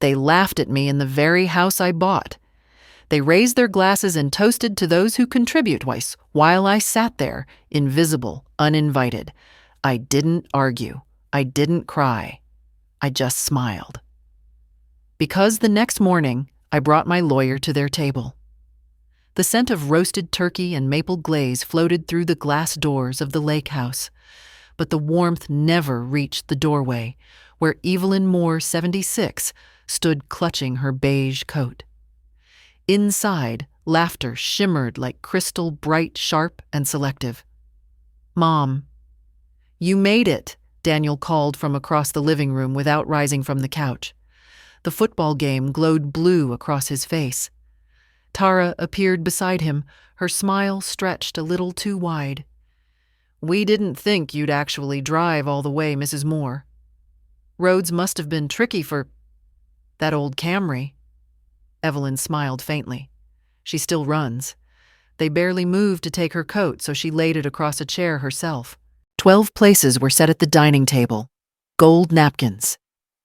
They laughed at me in the very house I bought. They raised their glasses and toasted to those who contribute twice, while I sat there, invisible, uninvited. I didn't argue. I didn't cry. I just smiled. Because the next morning, I brought my lawyer to their table. The scent of roasted turkey and maple glaze floated through the glass doors of the lake house, but the warmth never reached the doorway, where Evelyn Moore, 76, stood clutching her beige coat. Inside, laughter shimmered like crystal, bright, sharp, and selective. "Mom." "You made it," Daniel called from across the living room without rising from the couch. The football game glowed blue across his face. Tara appeared beside him, her smile stretched a little too wide. "We didn't think you'd actually drive all the way, Mrs. Moore. Roads must have been tricky for that old Camry." Evelyn smiled faintly. "She still runs." They barely moved to take her coat, so she laid it across a chair herself. 12 places were set at the dining table. Gold napkins,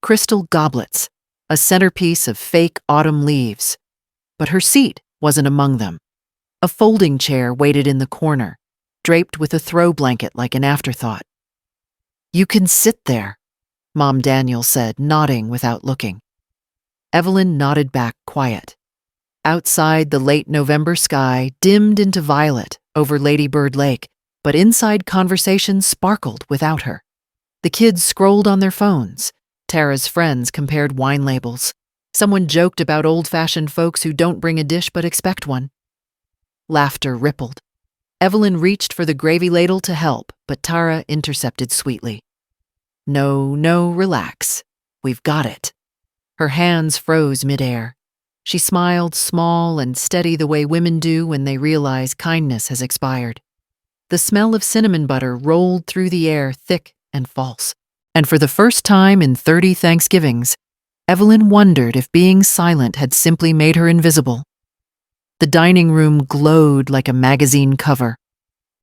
crystal goblets, a centerpiece of fake autumn leaves. But her seat wasn't among them. A folding chair waited in the corner, draped with a throw blanket like an afterthought. "You can sit there," Mom Daniel said, nodding without looking. Evelyn nodded back, quiet. Outside, the late November sky dimmed into violet over Lady Bird Lake, but inside conversation sparkled without her. The kids scrolled on their phones. Tara's friends compared wine labels. Someone joked about old-fashioned folks who don't bring a dish but expect one. Laughter rippled. Evelyn reached for the gravy ladle to help, but Tara intercepted sweetly. No, relax. We've got it." Her hands froze midair. She smiled small and steady the way women do when they realize kindness has expired. The smell of cinnamon butter rolled through the air thick and false. And for the first time in 30 Thanksgivings, Evelyn wondered if being silent had simply made her invisible. The dining room glowed like a magazine cover.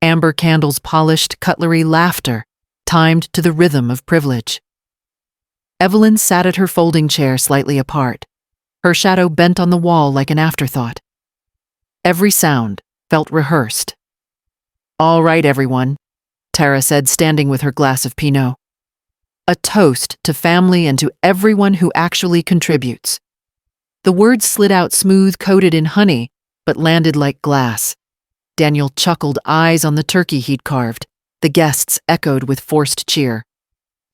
Amber candles polished cutlery laughter, timed to the rhythm of privilege. Evelyn sat at her folding chair slightly apart, her shadow bent on the wall like an afterthought. Every sound felt rehearsed. "All right, everyone," Tara said, standing with her glass of Pinot. "A toast to family and to everyone who actually contributes." The words slid out smooth, coated in honey, but landed like glass. Daniel chuckled, eyes on the turkey he'd carved. The guests echoed with forced cheer.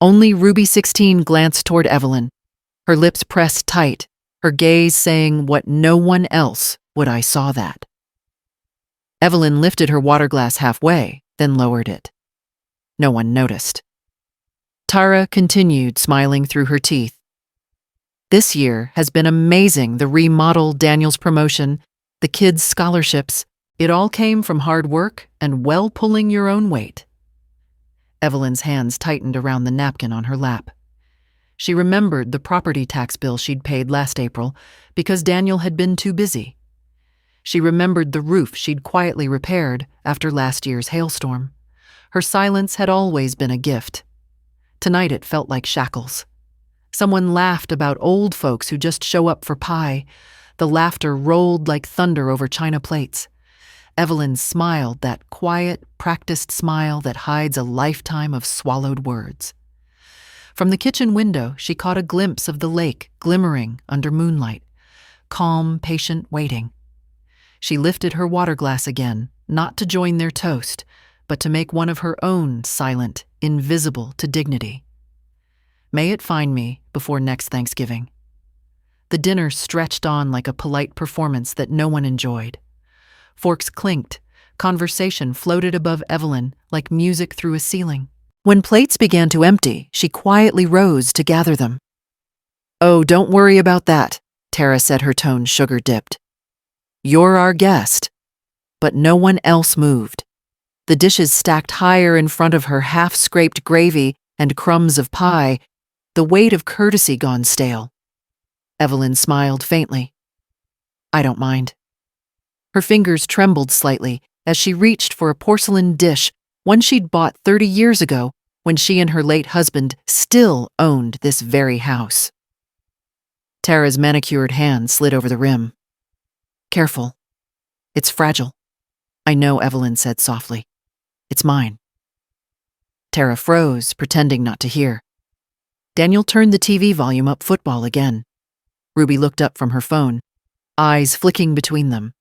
Only Ruby 16 glanced toward Evelyn, her lips pressed tight, her gaze saying what no one else would. "I saw that." Evelyn lifted her water glass halfway, then lowered it. No one noticed. Tara continued, smiling through her teeth. "This year has been amazing. The remodel, Daniel's promotion, the kids' scholarships. It all came from hard work and well pulling your own weight." Evelyn's hands tightened around the napkin on her lap. She remembered the property tax bill she'd paid last April because Daniel had been too busy. She remembered the roof she'd quietly repaired after last year's hailstorm. Her silence had always been a gift. Tonight it felt like shackles. Someone laughed about old folks who just show up for pie. The laughter rolled like thunder over china plates. Evelyn smiled, that quiet, practiced smile that hides a lifetime of swallowed words. From the kitchen window, she caught a glimpse of the lake glimmering under moonlight, calm, patient waiting. She lifted her water glass again, not to join their toast, but to make one of her own silent, invisible to dignity. "May it find me before next Thanksgiving." The dinner stretched on like a polite performance that no one enjoyed. Forks clinked. Conversation floated above Evelyn like music through a ceiling. When plates began to empty, she quietly rose to gather them. "Oh, don't worry about that," Tara said, her tone sugar-dipped. "You're our guest." But no one else moved. The dishes stacked higher in front of her, half-scraped gravy and crumbs of pie, the weight of courtesy gone stale. Evelyn smiled faintly. "I don't mind." Her fingers trembled slightly as she reached for a porcelain dish, one she'd bought 30 years ago when she and her late husband still owned this very house. Tara's manicured hand slid over the rim. Careful. It's fragile. I know, Evelyn said softly. It's mine. Tara froze, pretending not to hear. Daniel turned the TV volume up football again. Ruby looked up from her phone, eyes flicking between them.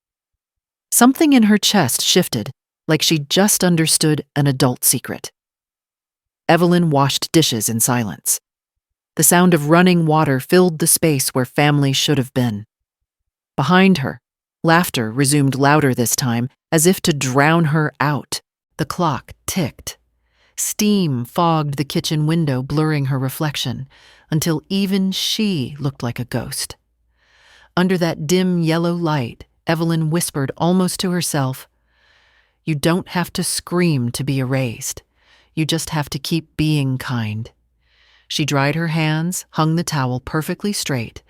Something in her chest shifted, like she just understood an adult secret. Evelyn washed dishes in silence. The sound of running water filled the space where family should have been. Behind her, laughter resumed louder this time, as if to drown her out. The clock ticked. Steam fogged the kitchen window, blurring her reflection, until even she looked like a ghost. Under that dim yellow light, Evelyn whispered almost to herself, "You don't have to scream to be erased. You just have to keep being kind." She dried her hands, hung the towel perfectly straight,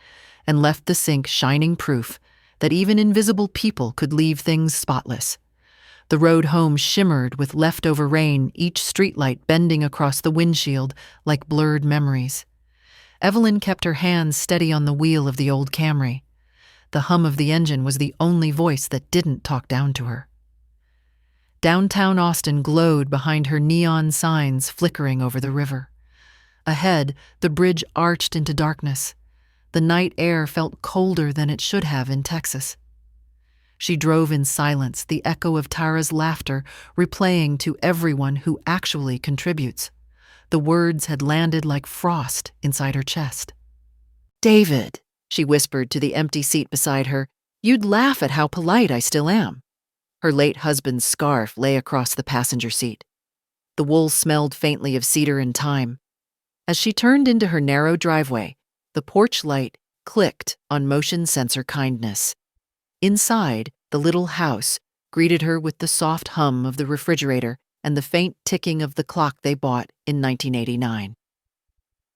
and left the sink shining proof that even invisible people could leave things spotless. The road home shimmered with leftover rain, each streetlight bending across the windshield like blurred memories. Evelyn kept her hands steady on the wheel of the old Camry. The hum of the engine was the only voice that didn't talk down to her. Downtown Austin glowed behind her neon signs flickering over the river. Ahead, the bridge arched into darkness. The night air felt colder than it should have in Texas. She drove in silence, the echo of Tara's laughter replaying to everyone who actually contributes. The words had landed like frost inside her chest. "David," she whispered to the empty seat beside her, "you'd laugh at how polite I still am." Her late husband's scarf lay across the passenger seat. The wool smelled faintly of cedar and thyme. As she turned into her narrow driveway, the porch light clicked on motion sensor kindness. Inside, the little house greeted her with the soft hum of the refrigerator and the faint ticking of the clock they bought in 1989.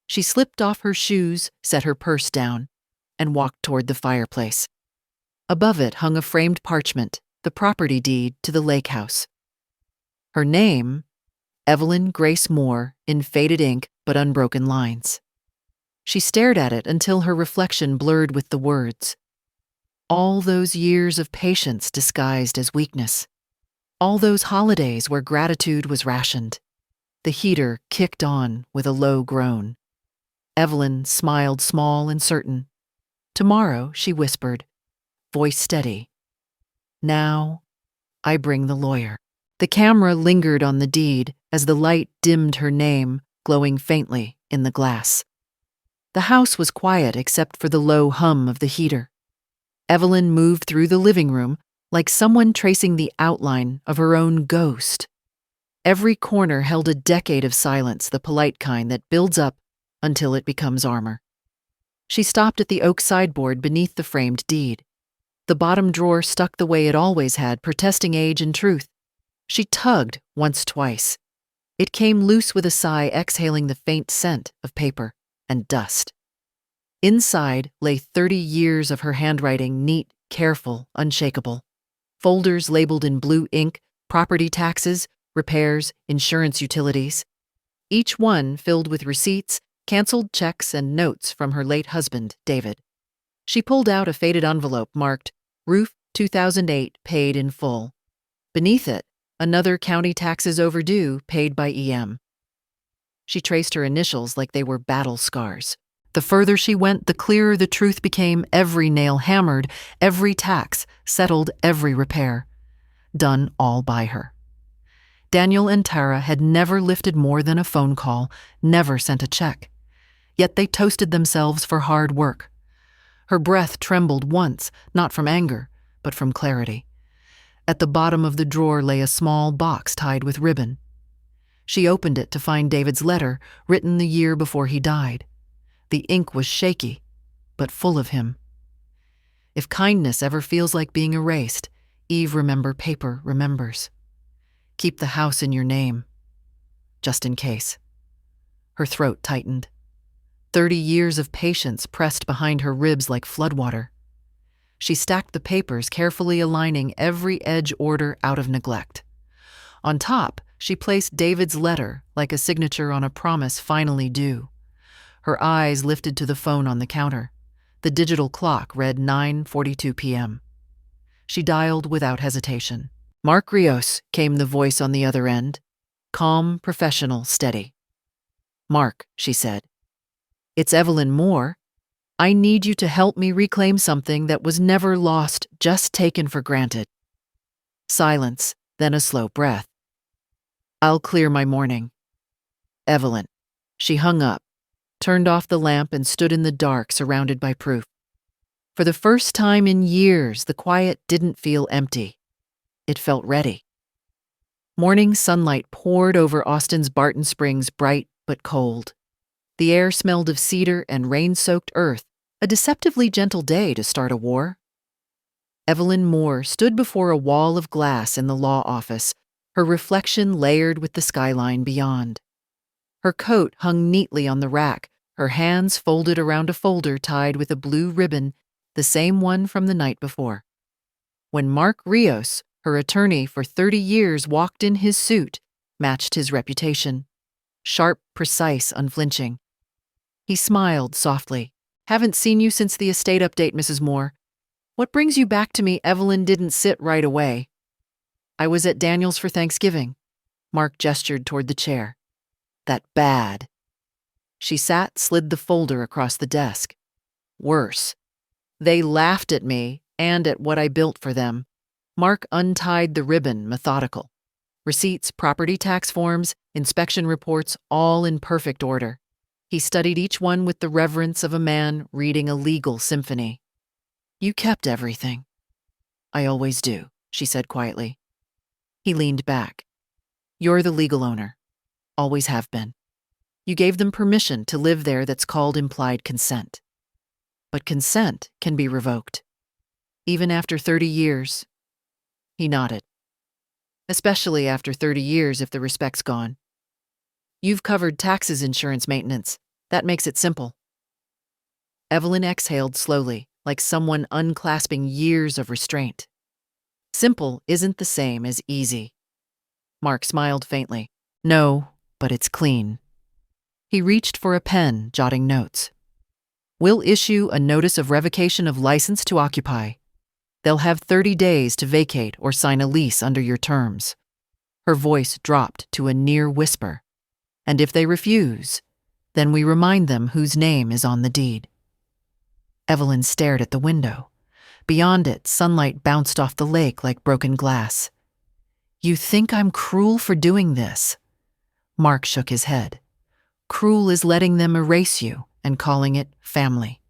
She slipped off her shoes, set her purse down, and walked toward the fireplace. Above it hung a framed parchment, the property deed to the lake house. Her name, Evelyn Grace Moore, in faded ink but unbroken lines. She stared at it until her reflection blurred with the words. All those years of patience disguised as weakness. All those holidays where gratitude was rationed. The heater kicked on with a low groan. Evelyn smiled small and certain. "Tomorrow," she whispered, voice steady. "Now, I bring the lawyer." The camera lingered on the deed as the light dimmed her name, glowing faintly in the glass. The house was quiet except for the low hum of the heater. Evelyn moved through the living room like someone tracing the outline of her own ghost. Every corner held a decade of silence, the polite kind that builds up until it becomes armor. She stopped at the oak sideboard beneath the framed deed. The bottom drawer stuck the way it always had, protesting age and truth. She tugged once, twice. It came loose with a sigh, exhaling the faint scent of paper and dust. Inside lay 30 years of her handwriting, neat, careful, unshakable. Folders labeled in blue ink, property taxes, repairs, insurance utilities. Each one filled with receipts, canceled checks, and notes from her late husband, David. She pulled out a faded envelope marked, "Roof 2008, paid in full." Beneath it, another county taxes overdue, paid by EM. She traced her initials like they were battle scars. The further she went, the clearer the truth became, every nail hammered, every tax settled, every repair. Done all by her. Daniel and Tara had never lifted more than a phone call, never sent a check. Yet they toasted themselves for hard work. Her breath trembled once, not from anger, but from clarity. At the bottom of the drawer lay a small box tied with ribbon. She opened it to find David's letter, written the year before he died. The ink was shaky, but full of him. If kindness ever feels like being erased, Eve Remember paper remembers. Keep the house in your name, just in case. Her throat tightened. 30 years of patience pressed behind her ribs like floodwater. She stacked the papers, carefully aligning every edge order out of neglect. On top, she placed David's letter like a signature on a promise finally due. Her eyes lifted to the phone on the counter. The digital clock read 9:42 p.m. She dialed without hesitation. "Mark Rios," came the voice on the other end. Calm, professional, steady. "Mark," she said. "It's Evelyn Moore. I need you to help me reclaim something that was never lost, just taken for granted." Silence, then a slow breath. "I'll clear my morning." "Evelyn." She hung up, turned off the lamp, and stood in the dark, surrounded by proof. For the first time in years, the quiet didn't feel empty. It felt ready. Morning sunlight poured over Austin's Barton Springs, bright but cold. The air smelled of cedar and rain-soaked earth, a deceptively gentle day to start a war. Evelyn Moore stood before a wall of glass in the law office, her reflection layered with the skyline beyond. Her coat hung neatly on the rack, her hands folded around a folder tied with a blue ribbon, the same one from the night before. When Mark Rios, her attorney for 30 years, walked in, his suit matched his reputation. Sharp, precise, unflinching. He smiled softly. "Haven't seen you since the estate update, Mrs. Moore. What brings you back to me?" Evelyn didn't sit right away. "I was at Daniel's for Thanksgiving." Mark gestured toward the chair. "That bad." She sat, slid the folder across the desk. "Worse. They laughed at me and at what I built for them." Mark untied the ribbon, methodical. Receipts, property tax forms, inspection reports, all in perfect order. He studied each one with the reverence of a man reading a legal symphony. "You kept everything." "I always do," she said quietly. He leaned back. "You're the legal owner. Always have been. You gave them permission to live there. That's called implied consent. But consent can be revoked. Even after 30 years. He nodded. "Especially after 30 years if the respect's gone. You've covered taxes, insurance, maintenance. That makes it simple." Evelyn exhaled slowly, like someone unclasping years of restraint. Simple isn't the same as easy. Mark smiled faintly. "No, but it's clean." He reached for a pen, jotting notes. "We'll issue a notice of revocation of license to occupy. They'll have 30 days to vacate or sign a lease under your terms." Her voice dropped to a near whisper. "And if they refuse, then we remind them whose name is on the deed." Evelyn stared at the window. Beyond it, sunlight bounced off the lake like broken glass. "You think I'm cruel for doing this?" Mark shook his head. "Cruel is letting them erase you and calling it family."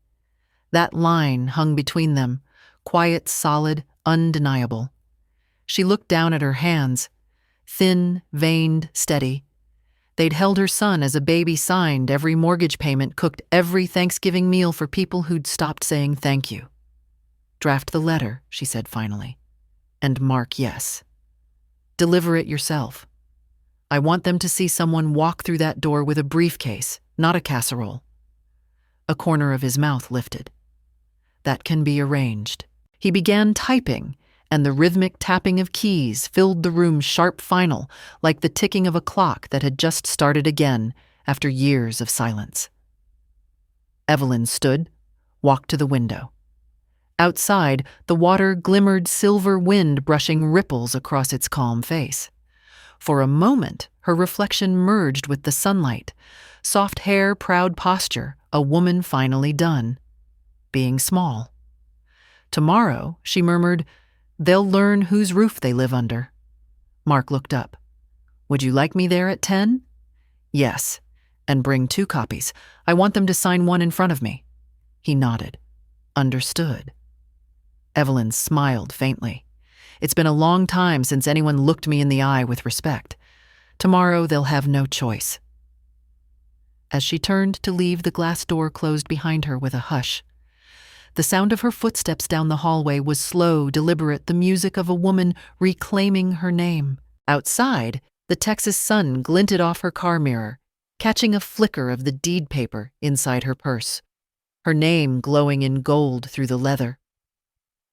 That line hung between them, quiet, solid, undeniable. She looked down at her hands, thin, veined, steady. They'd held her son as a baby, signed every mortgage payment, cooked every Thanksgiving meal for people who'd stopped saying thank you. "Draft the letter," she said finally. "And mark yes. Deliver it yourself. I want them to see someone walk through that door with a briefcase, not a casserole." A corner of his mouth lifted. "That can be arranged." He began typing, and the rhythmic tapping of keys filled the room's sharp final, like the ticking of a clock that had just started again after years of silence. Evelyn stood, walked to the window. Outside, the water glimmered, silver wind brushing ripples across its calm face. For a moment, her reflection merged with the sunlight. Soft hair, proud posture, a woman finally done. Being small. Tomorrow, she murmured, they'll learn whose roof they live under. Mark looked up. "Would you like me there at 10? "Yes. And bring 2 copies. I want them to sign one in front of me." He nodded. "Understood." Evelyn smiled faintly. "It's been a long time since anyone looked me in the eye with respect. Tomorrow they'll have no choice." As she turned to leave, the glass door closed behind her with a hush. The sound of her footsteps down the hallway was slow, deliberate, the music of a woman reclaiming her name. Outside, the Texas sun glinted off her car mirror, catching a flicker of the deed paper inside her purse, her name glowing in gold through the leather.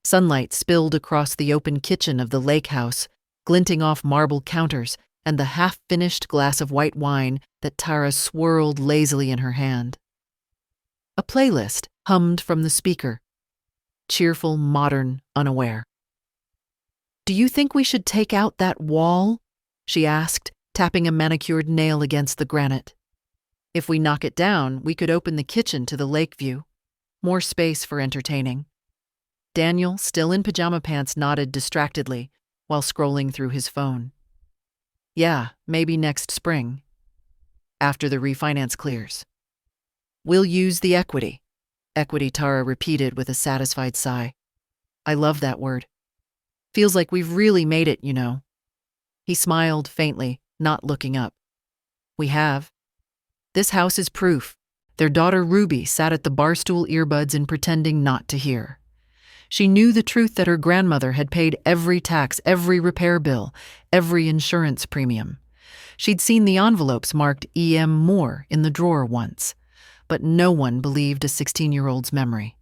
Sunlight spilled across the open kitchen of the lake house, glinting off marble counters and the half-finished glass of white wine that Tara swirled lazily in her hand. A playlist, hummed from the speaker. Cheerful, modern, unaware. "Do you think we should take out that wall?" she asked, tapping a manicured nail against the granite. "If we knock it down, we could open the kitchen to the lake view. More space for entertaining." Daniel, still in pajama pants, nodded distractedly while scrolling through his phone. "Yeah, maybe next spring. After the refinance clears. We'll use the equity." Equity, Tara repeated with a satisfied sigh. "I love that word. Feels like we've really made it, you know." He smiled faintly, not looking up. "We have. This house is proof." Their daughter Ruby sat at the barstool, earbuds in, pretending not to hear. She knew the truth that her grandmother had paid every tax, every repair bill, every insurance premium. She'd seen the envelopes marked E.M. Moore in the drawer once, but no one believed a 16-year-old's memory.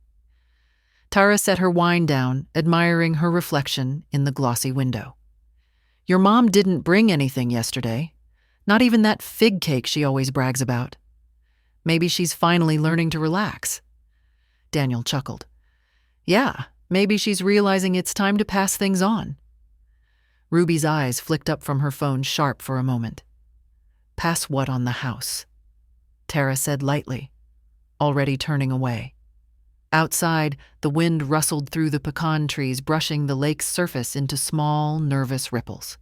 Tara set her wine down, admiring her reflection in the glossy window. "Your mom didn't bring anything yesterday. Not even that fig cake she always brags about. Maybe she's finally learning to relax." Daniel chuckled. "Yeah, maybe she's realizing it's time to pass things on." Ruby's eyes flicked up from her phone, sharp for a moment. "Pass what on the house?" Tara said lightly, already turning away. Outside, the wind rustled through the pecan trees, brushing the lake's surface into small, nervous ripples.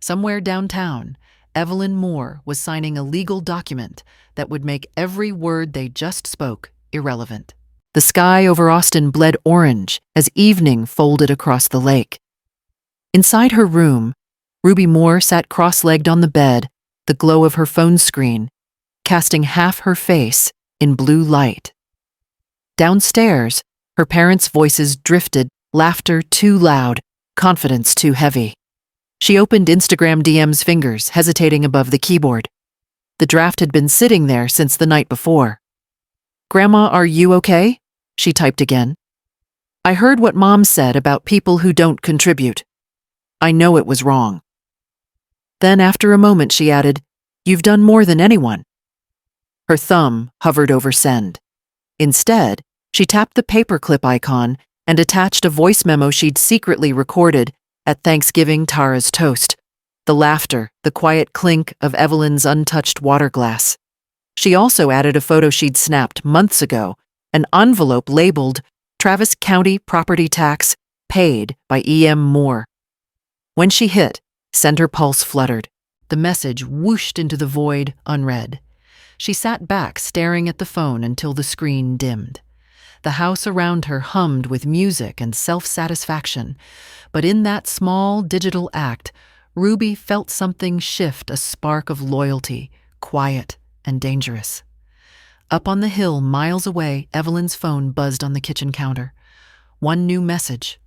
Somewhere downtown, Evelyn Moore was signing a legal document that would make every word they just spoke irrelevant. The sky over Austin bled orange as evening folded across the lake. Inside her room, Ruby Moore sat cross-legged on the bed, the glow of her phone screen casting half her face in blue light. Downstairs, her parents' voices drifted, laughter too loud, confidence too heavy. She opened Instagram DM's, fingers hesitating above the keyboard. The draft had been sitting there since the night before. "Grandma, are you okay?" she typed again. "I heard what Mom said about people who don't contribute. I know it was wrong." Then, after a moment, she added, "You've done more than anyone." Her thumb hovered over send. Instead, she tapped the paperclip icon and attached a voice memo she'd secretly recorded at Thanksgiving Tara's toast. The laughter, the quiet clink of Evelyn's untouched water glass. She also added a photo she'd snapped months ago, an envelope labeled Travis County Property Tax, paid by E.M. Moore. When she hit, send, her pulse fluttered. The message whooshed into the void, unread. She sat back, staring at the phone until the screen dimmed. The house around her hummed with music and self-satisfaction, but in that small digital act, Ruby felt something shift, a spark of loyalty, quiet and dangerous. Up on the hill, miles away, Evelyn's phone buzzed on the kitchen counter. One new message.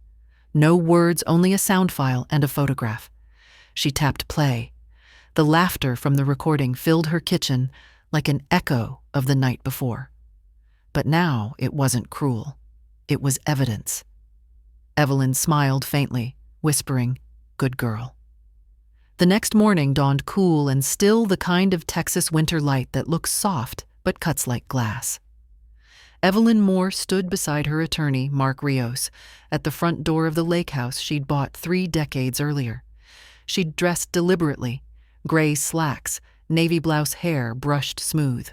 No words, only a sound file and a photograph. She tapped play. The laughter from the recording filled her kitchen like an echo of the night before. But now it wasn't cruel. It was evidence. Evelyn smiled faintly, whispering, "Good girl." The next morning dawned cool and still, the kind of Texas winter light that looks soft but cuts like glass. Evelyn Moore stood beside her attorney, Mark Rios, at the front door of the lake house she'd bought 3 decades earlier. She'd dressed deliberately, gray slacks, navy blouse, hair brushed smooth.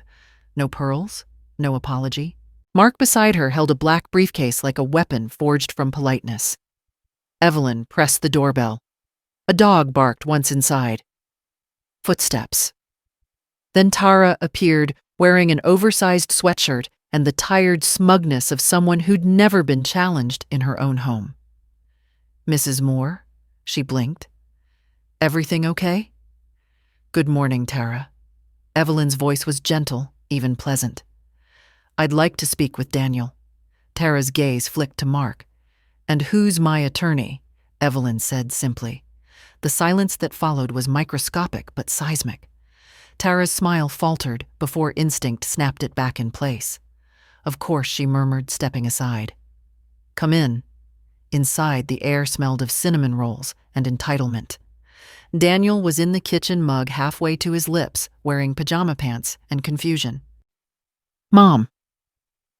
No pearls, no apology. Mark beside her held a black briefcase like a weapon forged from politeness. Evelyn pressed the doorbell. A dog barked once inside. Footsteps. Then Tara appeared, wearing an oversized sweatshirt and the tired smugness of someone who'd never been challenged in her own home. "Mrs. Moore?" She blinked. "Everything okay?" "Good morning, Tara." Evelyn's voice was gentle, even pleasant. "I'd like to speak with Daniel." Tara's gaze flicked to Mark. "And who's my attorney?" Evelyn said simply. The silence that followed was microscopic but seismic. Tara's smile faltered before instinct snapped it back in place. "Of course," she murmured, stepping aside. "Come in." Inside, the air smelled of cinnamon rolls and entitlement. Daniel was in the kitchen, mug halfway to his lips, wearing pajama pants and confusion. "Mom."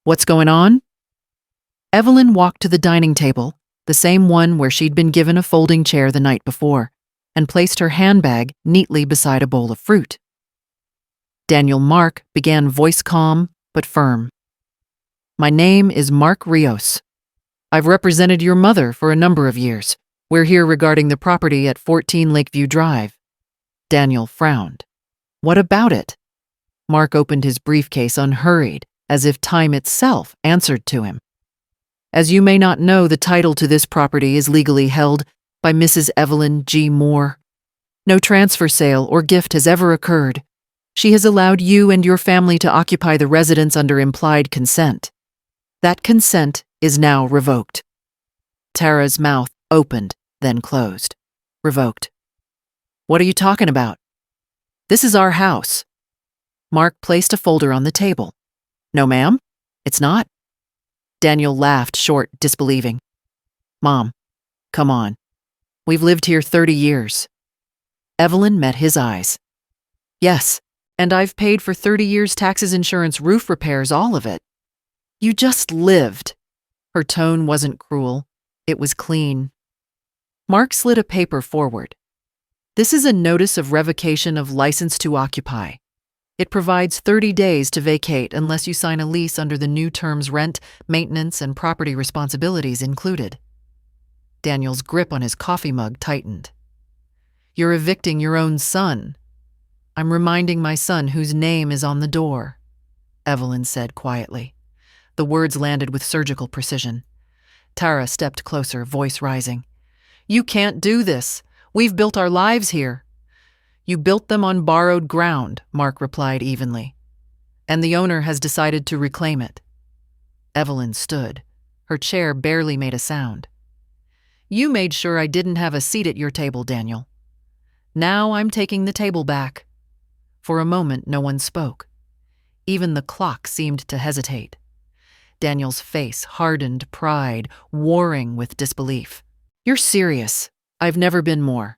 What's going on? Evelyn walked to the dining table, the same one where she'd been given a folding chair the night before, and placed her handbag neatly beside a bowl of fruit. Daniel Mark began, voice calm but firm. My name is Mark Rios. I've represented your mother for a number of years. We're here regarding the property at 14 Lakeview Drive. Daniel frowned. What about it? Mark opened his briefcase unhurried, as if time itself answered to him. As you may not know, the title to this property is legally held by Mrs. Evelyn G. Moore. No transfer sale or gift has ever occurred. She has allowed you and your family to occupy the residence under implied consent. That consent is now revoked. Tara's mouth opened, then closed. Revoked. What are you talking about? This is our house. Mark placed a folder on the table. No, ma'am, it's not. Daniel laughed short, disbelieving. Mom, come on. We've lived here 30 years. Evelyn met his eyes. Yes, and I've paid for 30 years taxes, insurance, roof repairs, all of it. You just lived. Her tone wasn't cruel. It was clean. Mark slid a paper forward. This is a notice of revocation of license to occupy. It provides 30 days to vacate unless you sign a lease under the new terms, rent, maintenance, and property responsibilities included. Daniel's grip on his coffee mug tightened. You're evicting your own son. I'm reminding my son whose name is on the door, Evelyn said quietly. The words landed with surgical precision. Tara stepped closer, voice rising. You can't do this. We've built our lives here. You built them on borrowed ground, Mark replied evenly. And the owner has decided to reclaim it. Evelyn stood. Her chair barely made a sound. You made sure I didn't have a seat at your table, Daniel. Now I'm taking the table back. For a moment, no one spoke. Even the clock seemed to hesitate. Daniel's face hardened, pride warring with disbelief. You're serious. I've never been more,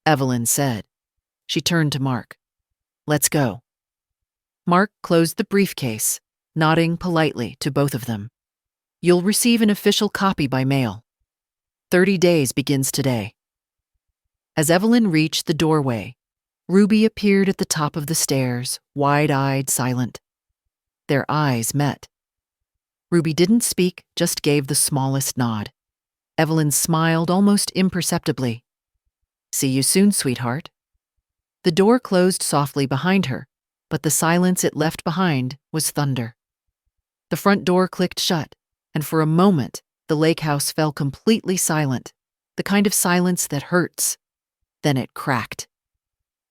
Evelyn said. She turned to Mark. Let's go. Mark closed the briefcase, nodding politely to both of them. You'll receive an official copy by mail. 30 days begins today. As Evelyn reached the doorway, Ruby appeared at the top of the stairs, wide-eyed, silent. Their eyes met. Ruby didn't speak, just gave the smallest nod. Evelyn smiled almost imperceptibly. See you soon, sweetheart. The door closed softly behind her, but the silence it left behind was thunder. The front door clicked shut, and for a moment, the lake house fell completely silent, the kind of silence that hurts. Then it cracked.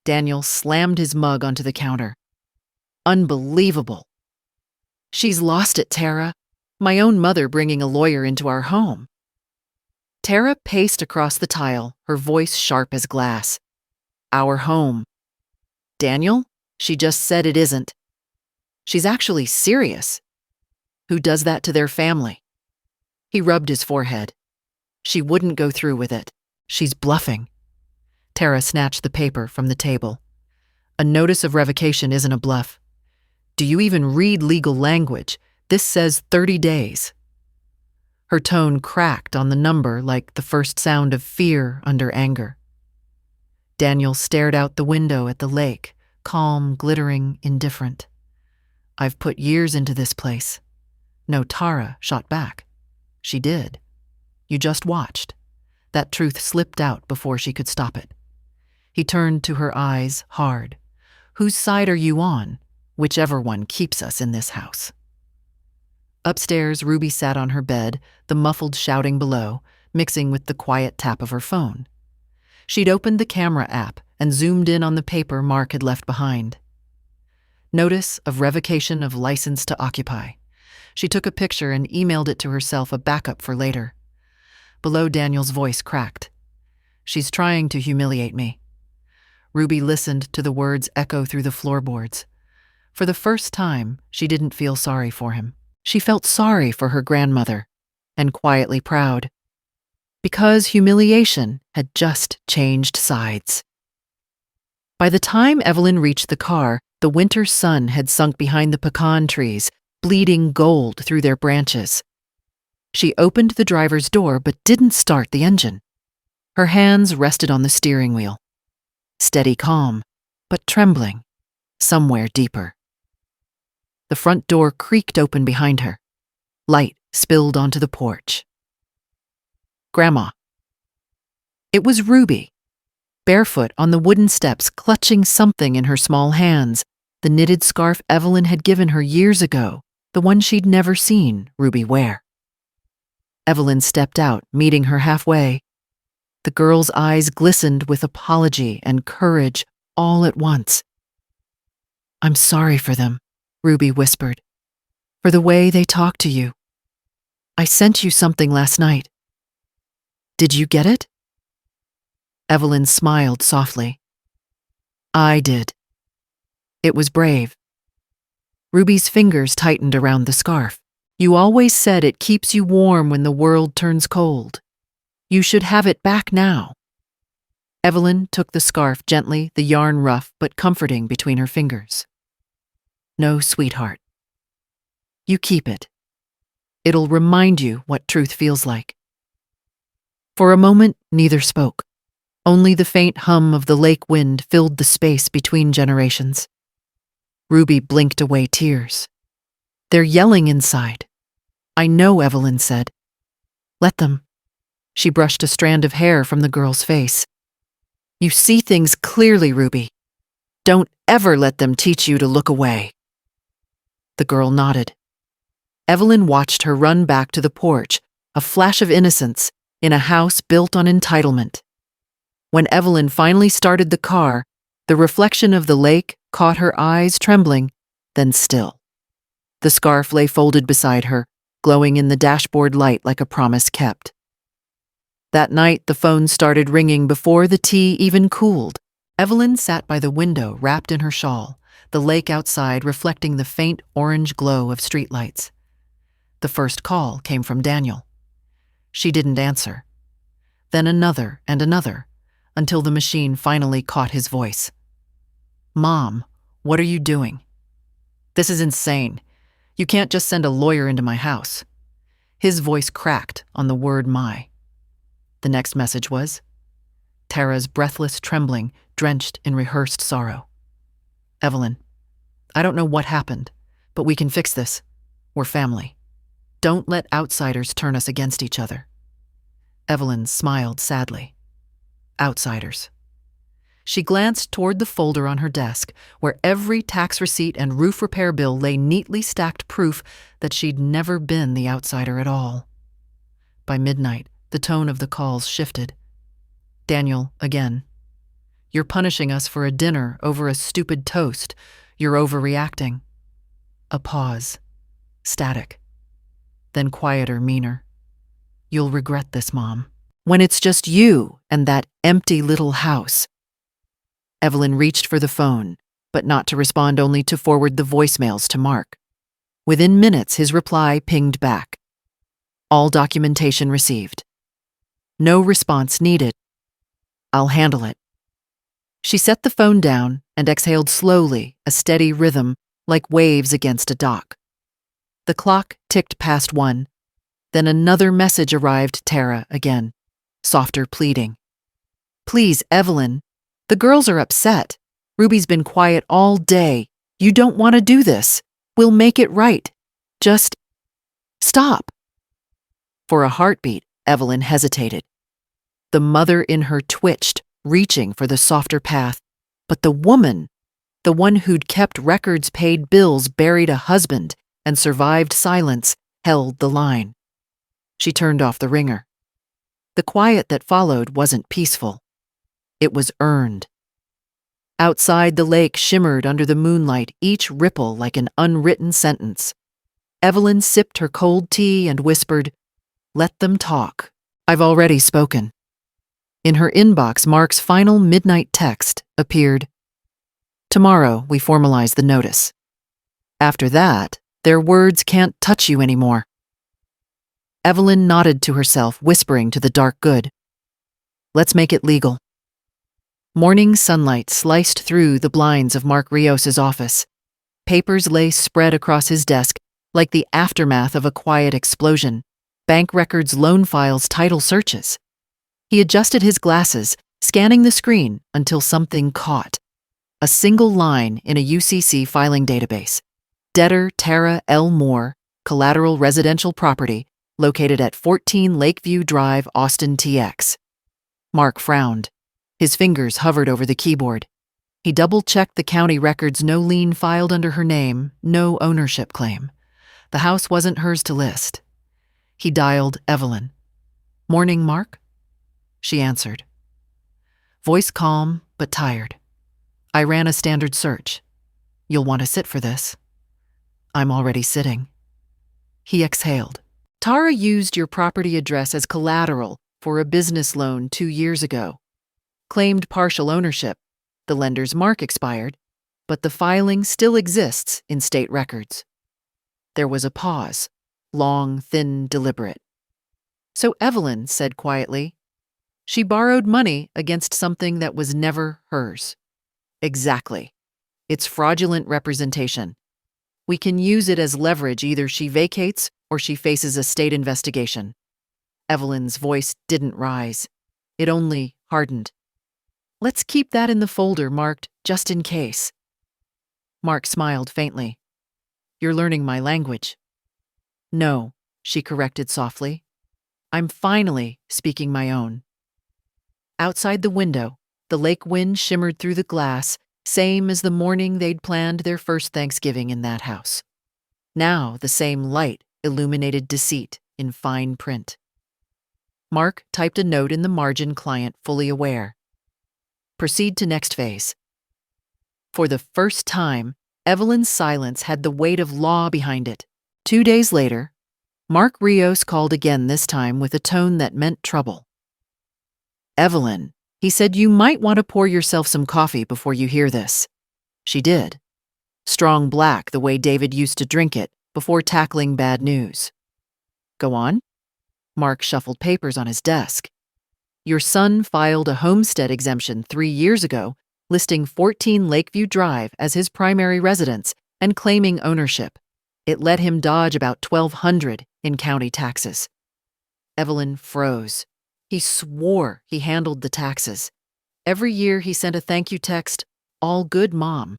Daniel slammed his mug onto the counter. Unbelievable. She's lost it, Tara. My own mother bringing a lawyer into our home. Tara paced across the tile, her voice sharp as glass. Our home. Daniel, she just said it isn't. She's actually serious. Who does that to their family? He rubbed his forehead. She wouldn't go through with it. She's bluffing. Tara snatched the paper from the table. A notice of revocation isn't a bluff. Do you even read legal language? This says 30 days. Her tone cracked on the number like the first sound of fear under anger. Daniel stared out the window at the lake, calm, glittering, indifferent. I've put years into this place. No, Tara shot back. She did. You just watched. That truth slipped out before she could stop it. He turned to her eyes, hard. Whose side are you on? Whichever one keeps us in this house. Upstairs, Ruby sat on her bed, the muffled shouting below, mixing with the quiet tap of her phone. She'd opened the camera app and zoomed in on the paper Mark had left behind. Notice of revocation of license to occupy. She took a picture and emailed it to herself, a backup for later. Below, Daniel's voice cracked. She's trying to humiliate me. Ruby listened to the words echo through the floorboards. For the first time, she didn't feel sorry for him. She felt sorry for her grandmother, and quietly proud. Because humiliation had just changed sides. By the time Evelyn reached the car, the winter sun had sunk behind the pecan trees, bleeding gold through their branches. She opened the driver's door but didn't start the engine. Her hands rested on the steering wheel. Steady calm, but trembling, somewhere deeper. The front door creaked open behind her. Light spilled onto the porch. Grandma. It was Ruby, barefoot on the wooden steps, clutching something in her small hands, the knitted scarf Evelyn had given her years ago, the one she'd never seen Ruby wear. Evelyn stepped out, meeting her halfway. The girl's eyes glistened with apology and courage all at once. "I'm sorry for them," Ruby whispered, "for the way they talked to you. I sent you something last night. Did you get it?" Evelyn smiled softly. "I did." It was brave. Ruby's fingers tightened around the scarf. "You always said it keeps you warm when the world turns cold. You should have it back now." Evelyn took the scarf gently, the yarn rough but comforting between her fingers. "No, sweetheart. You keep it. It'll remind you what truth feels like." For a moment, neither spoke. Only the faint hum of the lake wind filled the space between generations. Ruby blinked away tears. "They're yelling inside." "I know," Evelyn said. "Let them." She brushed a strand of hair from the girl's face. "You see things clearly, Ruby. Don't ever let them teach you to look away." The girl nodded. Evelyn watched her run back to the porch, a flash of innocence in a house built on entitlement. When Evelyn finally started the car, the reflection of the lake caught her eyes trembling, then still. The scarf lay folded beside her, glowing in the dashboard light like a promise kept. That night, the phone started ringing before the tea even cooled. Evelyn sat by the window, wrapped in her shawl, the lake outside reflecting the faint orange glow of streetlights. The first call came from Daniel. She didn't answer. Then another and another, until the machine finally caught his voice. "Mom, what are you doing? This is insane. You can't just send a lawyer into my house." His voice cracked on the word "my." The next message was Tara's breathless trembling, drenched in rehearsed sorrow. "Evelyn, I don't know what happened, but we can fix this. We're family. Don't let outsiders turn us against each other." Evelyn smiled sadly. Outsiders. She glanced toward the folder on her desk, where every tax receipt and roof repair bill lay neatly stacked, proof that she'd never been the outsider at all. By midnight, the tone of the calls shifted. "Daniel, again. You're punishing us for a dinner over a stupid toast. You're overreacting." A pause. Static. Then quieter, meaner. "You'll regret this, Mom. When it's just you and that empty little house." Evelyn reached for the phone, but not to respond, only to forward the voicemails to Mark. Within minutes, his reply pinged back. "All documentation received. No response needed. I'll handle it." She set the phone down and exhaled slowly, a steady rhythm like waves against a dock. The clock ticked past 1. Then another message arrived, Tara again, softer pleading. "Please, Evelyn. The girls are upset. Ruby's been quiet all day. You don't want to do this. We'll make it right. Just stop." For a heartbeat, Evelyn hesitated. The mother in her twitched, reaching for the softer path. But the woman, the one who'd kept records, paid bills, buried a husband, and survived silence, held the line. She turned off the ringer. The quiet that followed wasn't peaceful. It was earned. Outside, the lake shimmered under the moonlight, each ripple like an unwritten sentence. Evelyn sipped her cold tea and whispered, "Let them talk. I've already spoken." In her inbox, Mark's final midnight text appeared. "Tomorrow, we formalize the notice. After that, their words can't touch you anymore." Evelyn nodded to herself, whispering to the dark good, "Let's make it legal." Morning sunlight sliced through the blinds of Mark Rios's office. Papers lay spread across his desk, like the aftermath of a quiet explosion, bank records, loan files, title searches. He adjusted his glasses, scanning the screen until something caught. A single line in a UCC filing database. Debtor Tara L. Moore, collateral residential property, located at 14 Lakeview Drive, Austin, TX. Mark frowned. His fingers hovered over the keyboard. He double-checked the county records, no lien filed under her name, no ownership claim. The house wasn't hers to list. He dialed Evelyn. "Morning, Mark?" She answered. Voice calm, but tired. "I ran a standard search. You'll want to sit for this." "I'm already sitting." He exhaled. "Tara used your property address as collateral for a business loan 2 years ago. Claimed partial ownership. The lender's mark expired, but the filing still exists in state records." There was a pause, long, thin, deliberate. "So Evelyn said quietly, she borrowed money against something that was never hers." "Exactly. It's fraudulent representation. We can use it as leverage. Either she vacates or she faces a state investigation." Evelyn's voice didn't rise. It only hardened. "Let's keep that in the folder marked just in case." Mark smiled faintly. "You're learning my language." "No," she corrected softly. "I'm finally speaking my own." Outside the window, the lake wind shimmered through the glass, same as the morning they'd planned their first Thanksgiving in that house. Now the same light illuminated deceit in fine print. Mark typed a note in the margin, client fully aware. Proceed to next phase. For the first time, Evelyn's silence had the weight of law behind it. 2 days later, Mark Rios called again, this time with a tone that meant trouble. "Evelyn," he said, "you might want to pour yourself some coffee before you hear this." She did. Strong black, the way David used to drink it before tackling bad news. "Go on." Mark shuffled papers on his desk. "Your son filed a homestead exemption 3 years ago, listing 14 Lakeview Drive as his primary residence and claiming ownership. It let him dodge about $1,200 in county taxes." Evelyn froze. He swore he handled the taxes. Every year he sent a thank you text, "All good, Mom."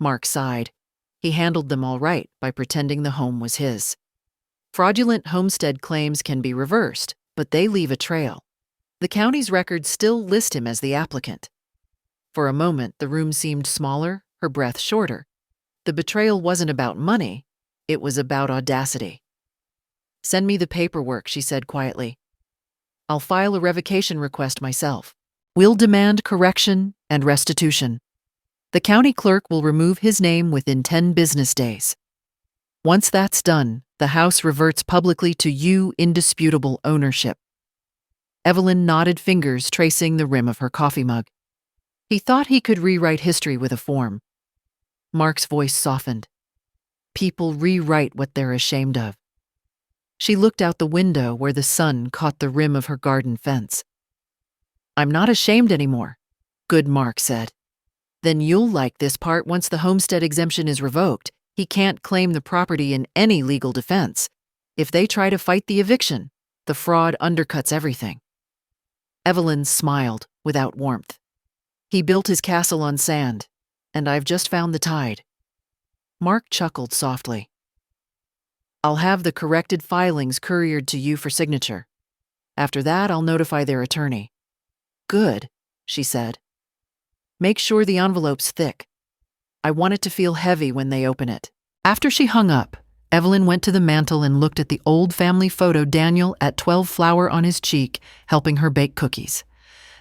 Mark sighed. He handled them all right by pretending the home was his. Fraudulent homestead claims can be reversed, but they leave a trail. The county's records still list him as the applicant. For a moment, the room seemed smaller, her breath shorter. The betrayal wasn't about money, it was about audacity. "Send me the paperwork," she said quietly. "I'll file a revocation request myself. We'll demand correction and restitution. The county clerk will remove his name within 10 business days. Once that's done, the house reverts publicly to you, indisputable ownership." Evelyn nodded, fingers tracing the rim of her coffee mug. He thought he could rewrite history with a form. Mark's voice softened. "People rewrite what they're ashamed of." She looked out the window where the sun caught the rim of her garden fence. "I'm not ashamed anymore," Good Mark said. "Then you'll like this part. Once the homestead exemption is revoked, he can't claim the property in any legal defense. If they try to fight the eviction, the fraud undercuts everything." Evelyn smiled without warmth. "He built his castle on sand, and I've just found the tide." Mark chuckled softly. "I'll have the corrected filings couriered to you for signature. After that, I'll notify their attorney." "Good," she said. "Make sure the envelope's thick. I want it to feel heavy when they open it." After she hung up, Evelyn went to the mantel and looked at the old family photo, Daniel at 12, flour on his cheek, helping her bake cookies.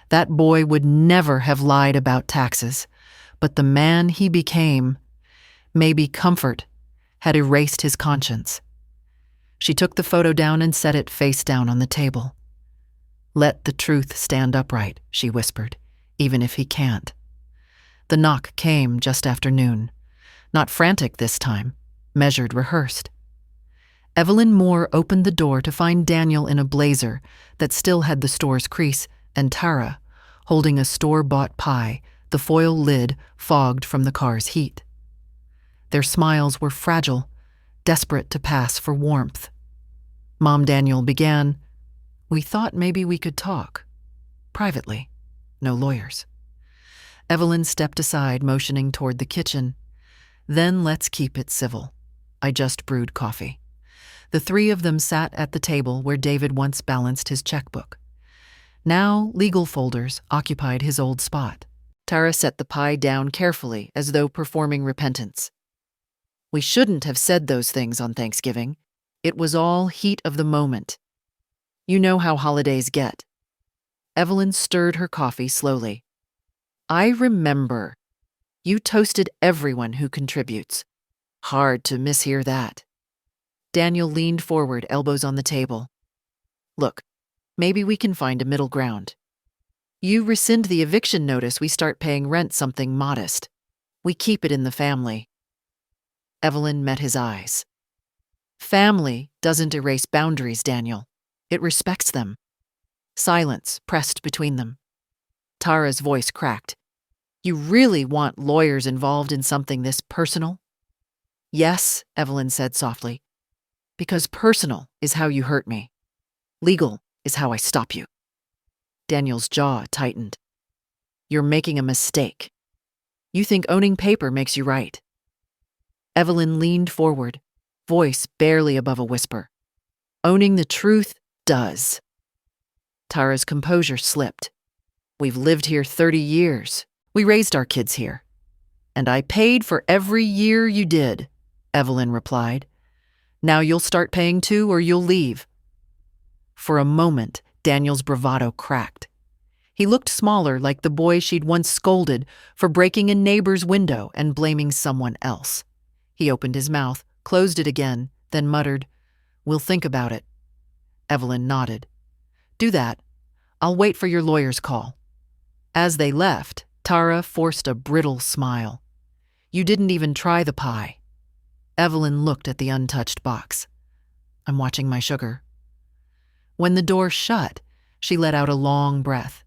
That boy would never have lied about taxes, but the man he became, maybe comfort, had erased his conscience. She took the photo down and set it face down on the table. "Let the truth stand upright," she whispered, "even if he can't." The knock came just after noon. Not frantic this time, measured, rehearsed. Evelyn Moore opened the door to find Daniel in a blazer that still had the store's crease, and Tara, holding a store-bought pie, the foil lid fogged from the car's heat. Their smiles were fragile, desperate to pass for warmth. Mom Daniel began, "We thought maybe we could talk. Privately. No lawyers." Evelyn stepped aside, motioning toward the kitchen. "Then let's keep it civil. I just brewed coffee." The three of them sat at the table where David once balanced his checkbook. Now legal folders occupied his old spot. Tara set the pie down carefully, as though performing repentance. "We shouldn't have said those things on Thanksgiving. It was all heat of the moment. You know how holidays get." Evelyn stirred her coffee slowly. "I remember. You toasted everyone who contributes. Hard to mishear that." Daniel leaned forward, elbows on the table. "Look, maybe we can find a middle ground. You rescind the eviction notice, we start paying rent something modest. We keep it in the family." Evelyn met his eyes. "Family doesn't erase boundaries, Daniel. It respects them." Silence pressed between them. Tara's voice cracked. "You really want lawyers involved in something this personal?" "Yes," Evelyn said softly. "Because personal is how you hurt me. Legal is how I stop you." Daniel's jaw tightened. "You're making a mistake. You think owning paper makes you right." Evelyn leaned forward, voice barely above a whisper. "Owning the truth does." Tara's composure slipped. "We've lived here 30 years. We raised our kids here. And I paid for every year you did," Evelyn replied. "Now you'll start paying too, or you'll leave." For a moment, Daniel's bravado cracked. He looked smaller, like the boy she'd once scolded for breaking a neighbor's window and blaming someone else. He opened his mouth, closed it again, then muttered, "We'll think about it." Evelyn nodded. "Do that. I'll wait for your lawyer's call." As they left, Tara forced a brittle smile. "You didn't even try the pie." Evelyn looked at the untouched box. "I'm watching my sugar." When the door shut, she let out a long breath.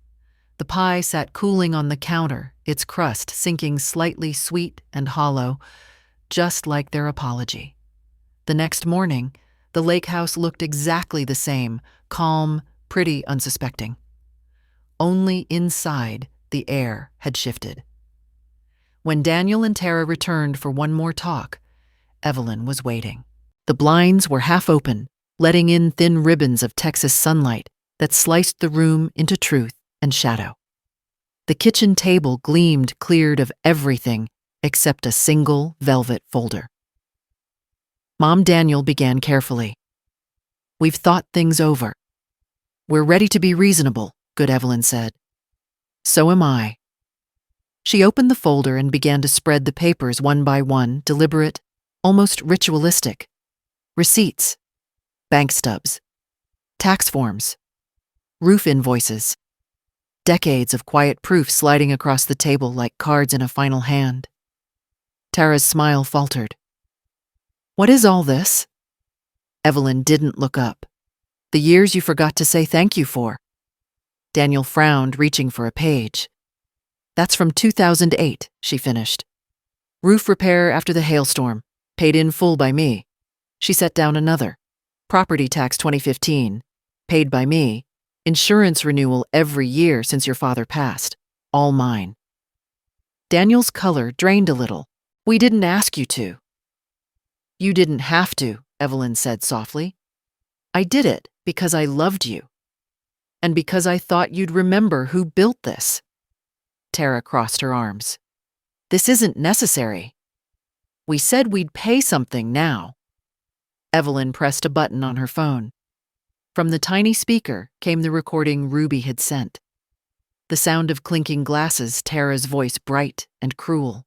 The pie sat cooling on the counter, its crust sinking slightly sweet and hollow, just like their apology. The next morning, the lake house looked exactly the same, calm, pretty unsuspecting. Only inside, the air had shifted. When Daniel and Tara returned for one more talk, Evelyn was waiting. The blinds were half open, letting in thin ribbons of Texas sunlight that sliced the room into truth and shadow. The kitchen table gleamed cleared of everything except a single velvet folder. Mom Daniel began carefully. "We've thought things over. We're ready to be reasonable," Good Evelyn said. "So am I." She opened the folder and began to spread the papers one by one, deliberate, almost ritualistic. Receipts, bank stubs, tax forms, roof invoices, decades of quiet proof sliding across the table like cards in a final hand. Tara's smile faltered. "What is all this?" Evelyn didn't look up. "The years you forgot to say thank you for." Daniel frowned, reaching for a page. "That's from 2008, she finished. "Roof repair after the hailstorm, paid in full by me." She set down another. "Property tax 2015, paid by me. Insurance renewal every year since your father passed, all mine." Daniel's color drained a little. "We didn't ask you to." "You didn't have to," Evelyn said softly. "I did it because I loved you. And because I thought you'd remember who built this." Tara crossed her arms. "This isn't necessary. We said we'd pay something now." Evelyn pressed a button on her phone. From the tiny speaker came the recording Ruby had sent. The sound of clinking glasses, Tara's voice bright and cruel.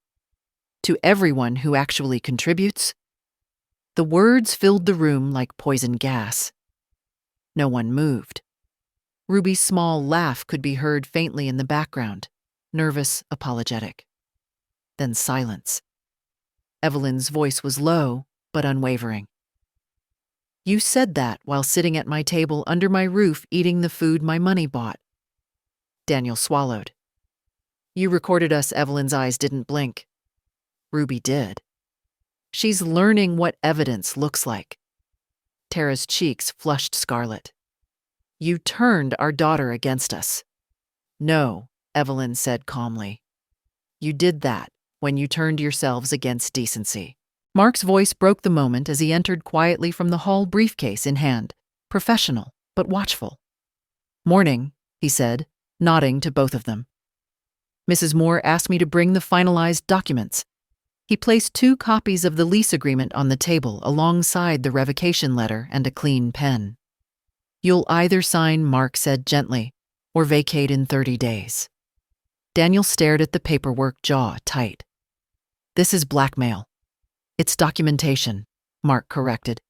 "To everyone who actually contributes." The words filled the room like poison gas. No one moved. Ruby's small laugh could be heard faintly in the background, nervous, apologetic. Then silence. Evelyn's voice was low, but unwavering. "You said that while sitting at my table under my roof eating the food my money bought." Daniel swallowed. "You recorded us." Evelyn's eyes didn't blink. "Ruby did." She's learning what evidence looks like. Tara's cheeks flushed scarlet. You turned our daughter against us. No, Evelyn said calmly. You did that when you turned yourselves against decency. Mark's voice broke the moment as he entered quietly from the hall, briefcase in hand, professional but watchful. Morning, he said, nodding to both of them. Mrs. Moore asked me to bring the finalized documents. He placed 2 copies of the lease agreement on the table alongside the revocation letter and a clean pen. You'll either sign, Mark said gently, or vacate in 30 days. Daniel stared at the paperwork, jaw tight. This is blackmail. It's documentation, Mark corrected.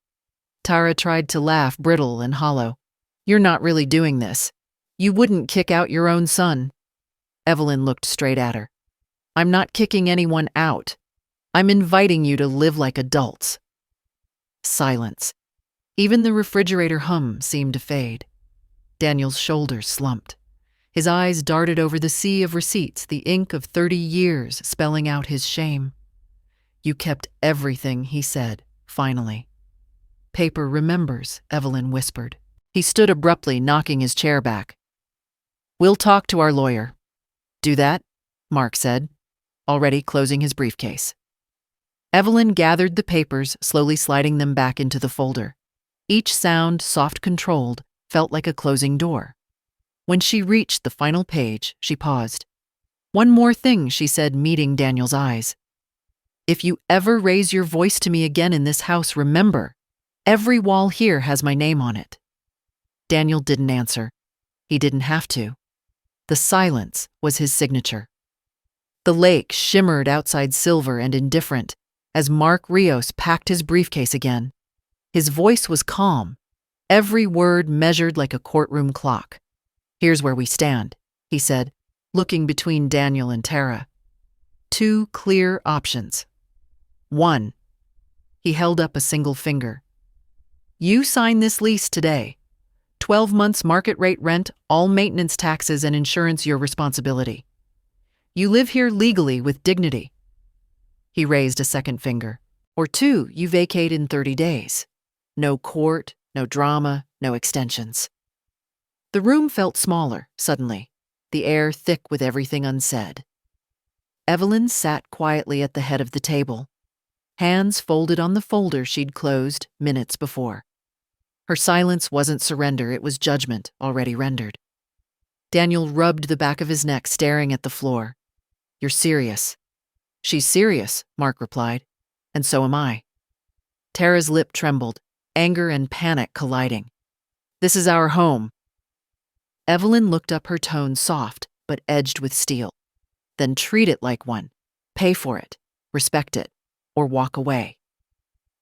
Tara tried to laugh, brittle and hollow. You're not really doing this. You wouldn't kick out your own son. Evelyn looked straight at her. I'm not kicking anyone out. I'm inviting you to live like adults. Silence. Even the refrigerator hum seemed to fade. Daniel's shoulders slumped. His eyes darted over the sea of receipts, the ink of 30 years spelling out his shame. You kept everything, he said, finally. Paper remembers, Evelyn whispered. He stood abruptly, knocking his chair back. We'll talk to our lawyer. Do that, Mark said, already closing his briefcase. Evelyn gathered the papers, slowly sliding them back into the folder. Each sound, soft-controlled, felt like a closing door. When she reached the final page, she paused. One more thing, she said, meeting Daniel's eyes. If you ever raise your voice to me again in this house, remember, every wall here has my name on it. Daniel didn't answer. He didn't have to. The silence was his signature. The lake shimmered outside silver and indifferent as Mark Rios packed his briefcase again. His voice was calm, every word measured like a courtroom clock. Here's where we stand, he said, looking between Daniel and Tara. 2 clear options. 1. He held up a single finger. You sign this lease today. 12 months market rate rent, all maintenance taxes and insurance your responsibility. You live here legally with dignity. He raised a second finger. Or 2, you vacate in 30 days. No court, no drama, no extensions. The room felt smaller, suddenly, the air thick with everything unsaid. Evelyn sat quietly at the head of the table, hands folded on the folder she'd closed minutes before. Her silence wasn't surrender, it was judgment already rendered. Daniel rubbed the back of his neck, staring at the floor. You're serious. She's serious, Mark replied, and so am I. Tara's lip trembled, anger and panic colliding. This is our home. Evelyn looked up, her tone soft but edged with steel. Then treat it like one. Pay for it, respect it, or walk away.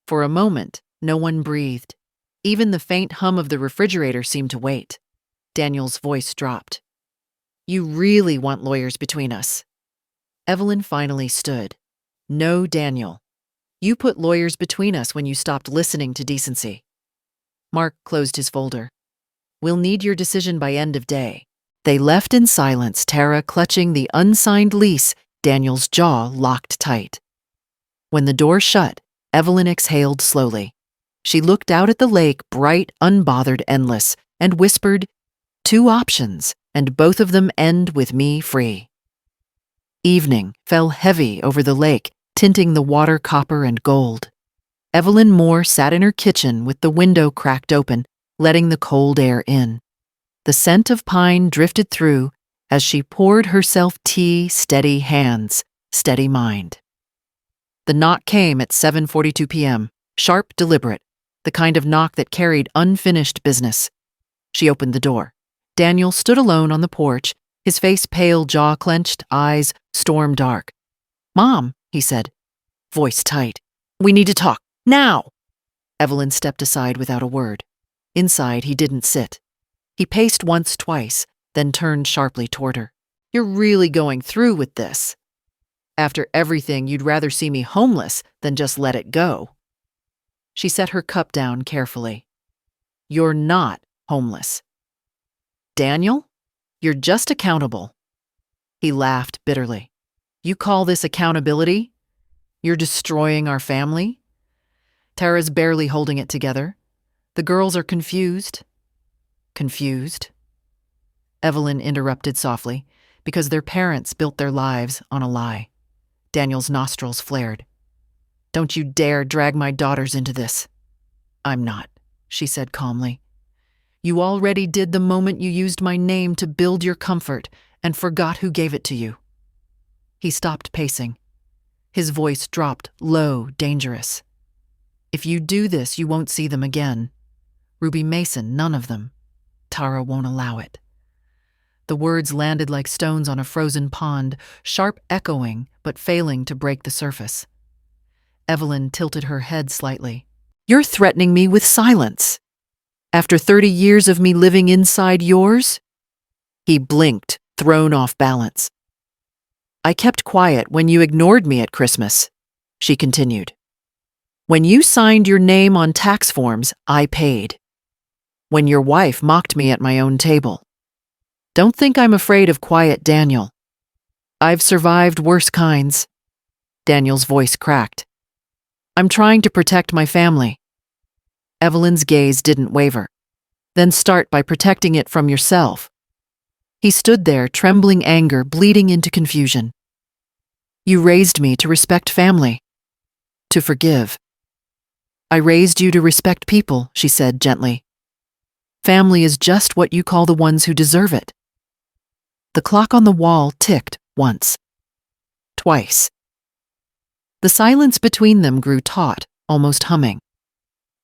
For a moment, no one breathed. Even the faint hum of the refrigerator seemed to wait. Daniel's voice dropped. You really want lawyers between us? Evelyn finally stood. No, Daniel. You put lawyers between us when you stopped listening to decency. Mark closed his folder. We'll need your decision by end of day. They left in silence, Tara clutching the unsigned lease, Daniel's jaw locked tight. When the door shut, Evelyn exhaled slowly. She looked out at the lake, bright, unbothered, endless, and whispered, 2 options, and both of them end with me free. Evening fell heavy over the lake, tinting the water copper and gold. Evelyn Moore sat in her kitchen with the window cracked open, letting the cold air in. The scent of pine drifted through as she poured herself tea, steady hands, steady mind. The knock came at 7:42 p.m., sharp, deliberate, the kind of knock that carried unfinished business. She opened the door. Daniel stood alone on the porch, his face pale, jaw clenched, eyes storm dark. Mom, he said, voice tight. We need to talk, now! Evelyn stepped aside without a word. Inside, he didn't sit. He paced once, twice, then turned sharply toward her. You're really going through with this. After everything, you'd rather see me homeless than just let it go. She set her cup down carefully. You're not homeless. Daniel, you're just accountable. He laughed bitterly. You call this accountability? You're destroying our family? Tara's barely holding it together. The girls are confused. Confused? Evelyn interrupted softly, because their parents built their lives on a lie. Daniel's nostrils flared. Don't you dare drag my daughters into this. I'm not, she said calmly. You already did the moment you used my name to build your comfort and forgot who gave it to you. He stopped pacing. His voice dropped low, dangerous. If you do this, you won't see them again. Ruby Mason, none of them. Tara won't allow it. The words landed like stones on a frozen pond, sharp echoing, but failing to break the surface. Evelyn tilted her head slightly. You're threatening me with silence. After 30 years of me living inside yours? He blinked, thrown off balance. I kept quiet when you ignored me at Christmas, she continued. When you signed your name on tax forms, I paid. When your wife mocked me at my own table. Don't think I'm afraid of quiet Daniel. I've survived worse kinds. Daniel's voice cracked. I'm trying to protect my family. Evelyn's gaze didn't waver. Then start by protecting it from yourself. He stood there, trembling anger bleeding into confusion. You raised me to respect family, to forgive. I raised you to respect people, she said gently. Family is just what you call the ones who deserve it. The clock on the wall ticked once, twice. The silence between them grew taut, almost humming.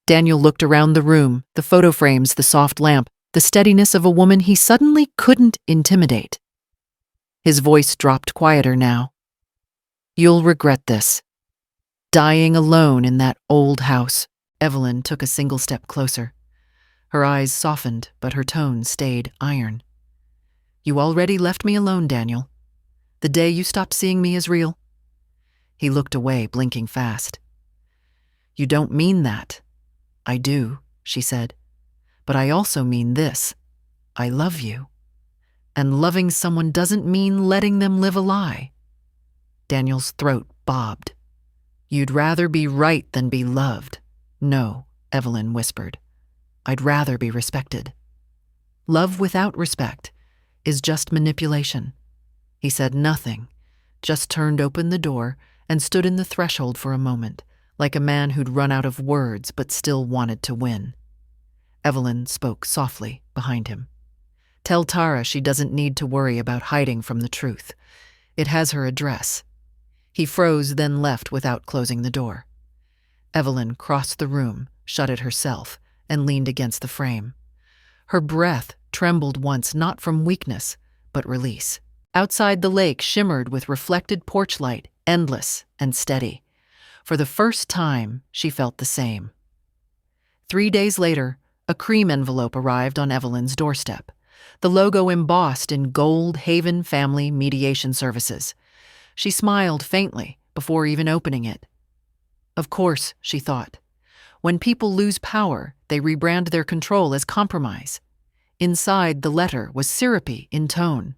Daniel looked around the room, the photo frames, the soft lamp, the steadiness of a woman he suddenly couldn't intimidate. His voice dropped quieter now. You'll regret this. Dying alone in that old house. Evelyn took a single step closer. Her eyes softened, but her tone stayed iron. You already left me alone, Daniel. The day you stopped seeing me as real. He looked away, blinking fast. You don't mean that. I do, she said. But I also mean this. I love you. And loving someone doesn't mean letting them live a lie. Daniel's throat bobbed. You'd rather be right than be loved. No, Evelyn whispered. I'd rather be respected. Love without respect is just manipulation. He said nothing, just turned open the door and stood in the threshold for a moment, like a man who'd run out of words but still wanted to win. Evelyn spoke softly behind him. Tell Tara she doesn't need to worry about hiding from the truth. It has her address. He froze, then left without closing the door. Evelyn crossed the room, shut it herself, and leaned against the frame. Her breath trembled once, not from weakness, but release. Outside, the lake shimmered with reflected porch light, endless and steady. For the first time, she felt the same. 3 days later, a cream envelope arrived on Evelyn's doorstep, the logo embossed in gold Haven Family Mediation Services. She smiled faintly before even opening it. Of course, she thought. When people lose power, they rebrand their control as compromise. Inside, the letter was syrupy in tone.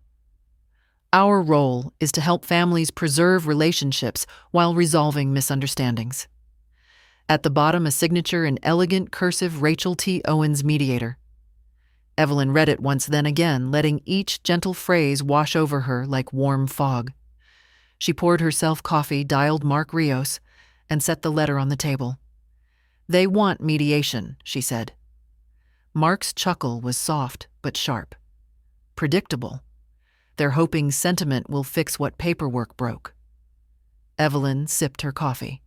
Our role is to help families preserve relationships while resolving misunderstandings. At the bottom, a signature in elegant cursive, Rachel T. Owens, mediator. Evelyn read it once, then again, letting each gentle phrase wash over her like warm fog. She poured herself coffee, dialed Mark Rios, and set the letter on the table. They want mediation, she said. Mark's chuckle was soft but sharp. Predictable. They're hoping sentiment will fix what paperwork broke. Evelyn sipped her coffee.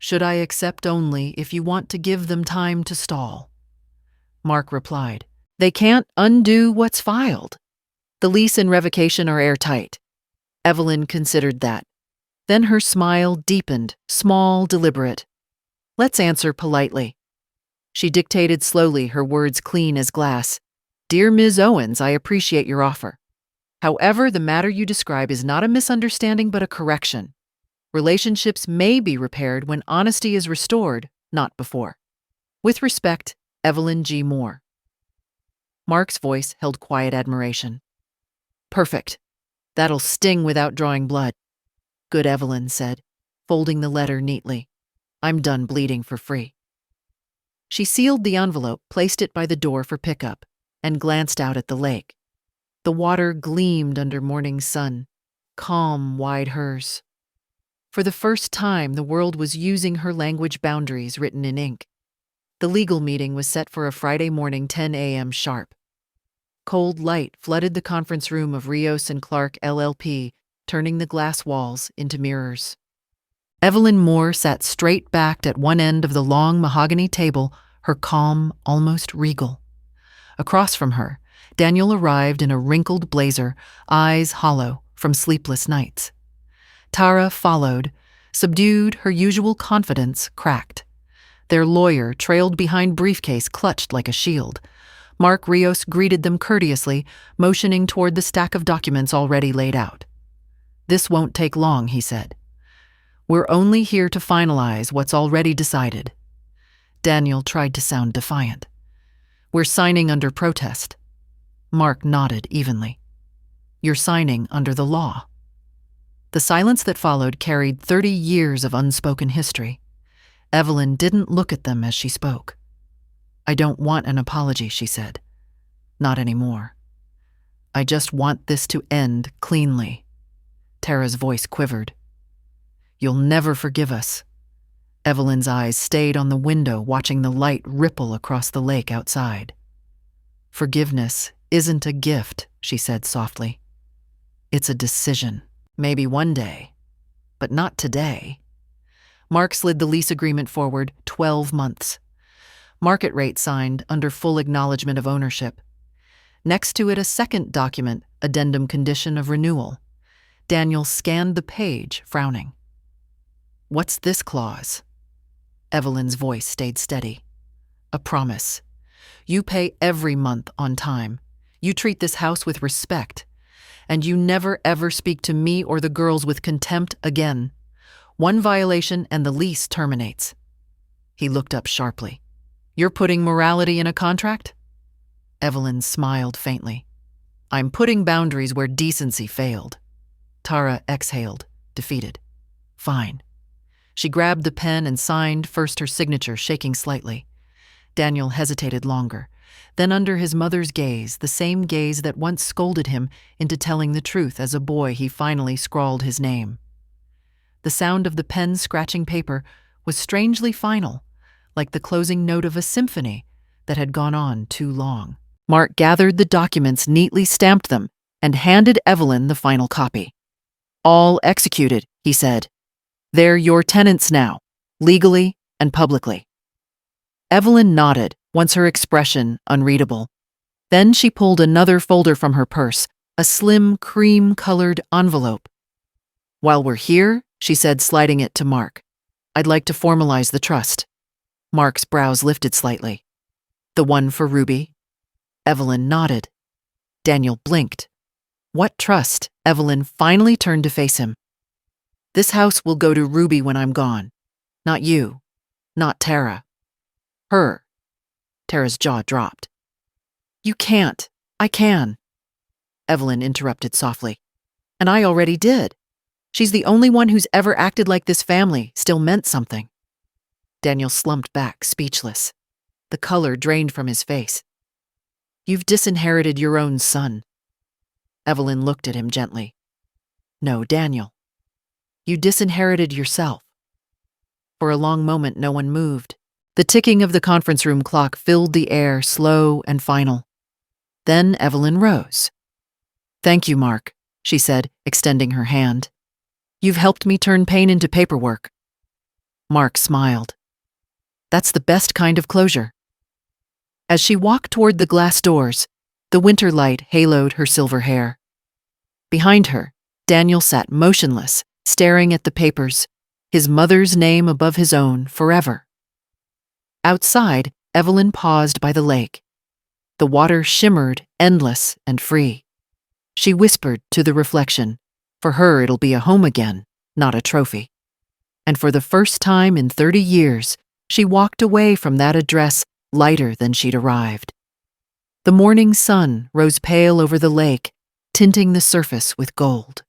Should I accept only if you want to give them time to stall? Mark replied, They can't undo what's filed. The lease and revocation are airtight. Evelyn considered that. Then her smile deepened, small, deliberate. Let's answer politely. She dictated slowly, her words clean as glass. Dear Ms. Owens, I appreciate your offer. However, the matter you describe is not a misunderstanding but a correction. Relationships may be repaired when honesty is restored, not before. With respect, Evelyn G. Moore. Mark's voice held quiet admiration. Perfect. That'll sting without drawing blood. Good, Evelyn said. folding the letter neatly. I'm done bleeding for free. She sealed the envelope, placed it by the door for pickup, and glanced out at the lake. The water gleamed under morning sun, calm wide hers. For the first time, the world was using her language boundaries written in ink. The legal meeting was set for a Friday morning, 10 a.m. sharp. Cold light flooded the conference room of Rios and Clark LLP, turning the glass walls into mirrors. Evelyn Moore sat straight-backed at one end of the long mahogany table, her calm almost regal. Across from her, Daniel arrived in a wrinkled blazer, eyes hollow from sleepless nights. Tara followed, subdued, her usual confidence cracked. Their lawyer trailed behind briefcase clutched like a shield. Mark Rios greeted them courteously, motioning toward the stack of documents already laid out. "This won't take long," he said. "We're only here to finalize what's already decided." Daniel tried to sound defiant. "We're signing under protest." Mark nodded evenly. "You're signing under the law." The silence that followed carried 30 years of unspoken history. Evelyn didn't look at them as she spoke. "I don't want an apology," she said. "Not anymore. I just want this to end cleanly." Tara's voice quivered. "You'll never forgive us." Evelyn's eyes stayed on the window, watching the light ripple across the lake outside. "Forgiveness isn't a gift," she said softly. "It's a decision. Maybe one day, but not today." Mark slid the lease agreement forward 12 months. Market rate signed under full acknowledgement of ownership. Next to it, a second document, addendum condition of renewal. Daniel scanned the page, frowning. "What's this clause?" Evelyn's voice stayed steady. "A promise. You pay every month on time. You treat this house with respect. And you never ever speak to me or the girls with contempt again. One violation and the lease terminates." He looked up sharply. "You're putting morality in a contract?" Evelyn smiled faintly. "I'm putting boundaries where decency failed." Tara exhaled, defeated. "Fine." She grabbed the pen and signed, first her signature shaking slightly. Daniel hesitated longer. Then under his mother's gaze, the same gaze that once scolded him into telling the truth as a boy, he finally scrawled his name. The sound of the pen scratching paper was strangely final, like the closing note of a symphony that had gone on too long. Mark gathered the documents, neatly stamped them, and handed Evelyn the final copy. "All executed," he said. "They're your tenants now, legally and publicly." Evelyn nodded, once her expression unreadable. Then she pulled another folder from her purse, a slim, cream-colored envelope. "While we're here," she said, sliding it to Mark, "I'd like to formalize the trust." Mark's brows lifted slightly. "The one for Ruby?" Evelyn nodded. Daniel blinked. "What trust?" Evelyn finally turned to face him. "This house will go to Ruby when I'm gone. Not you. Not Tara. Her." Tara's jaw dropped. "You can't. I can." Evelyn interrupted softly. "And I already did. She's the only one who's ever acted like this family still meant something." Daniel slumped back, speechless. The color drained from his face. "You've disinherited your own son." Evelyn looked at him gently. "No, Daniel. You disinherited yourself." For a long moment, no one moved. The ticking of the conference room clock filled the air, slow and final. Then Evelyn rose. "Thank you, Mark," she said, extending her hand. "You've helped me turn pain into paperwork." Mark smiled. "That's the best kind of closure." As she walked toward the glass doors, the winter light haloed her silver hair. Behind her, Daniel sat motionless, staring at the papers, his mother's name above his own forever. Outside, Evelyn paused by the lake. The water shimmered, endless and free. She whispered to the reflection, "For her it'll be a home again, not a trophy." And for the first time in 30 years, she walked away from that address lighter than she'd arrived. The morning sun rose pale over the lake, tinting the surface with gold.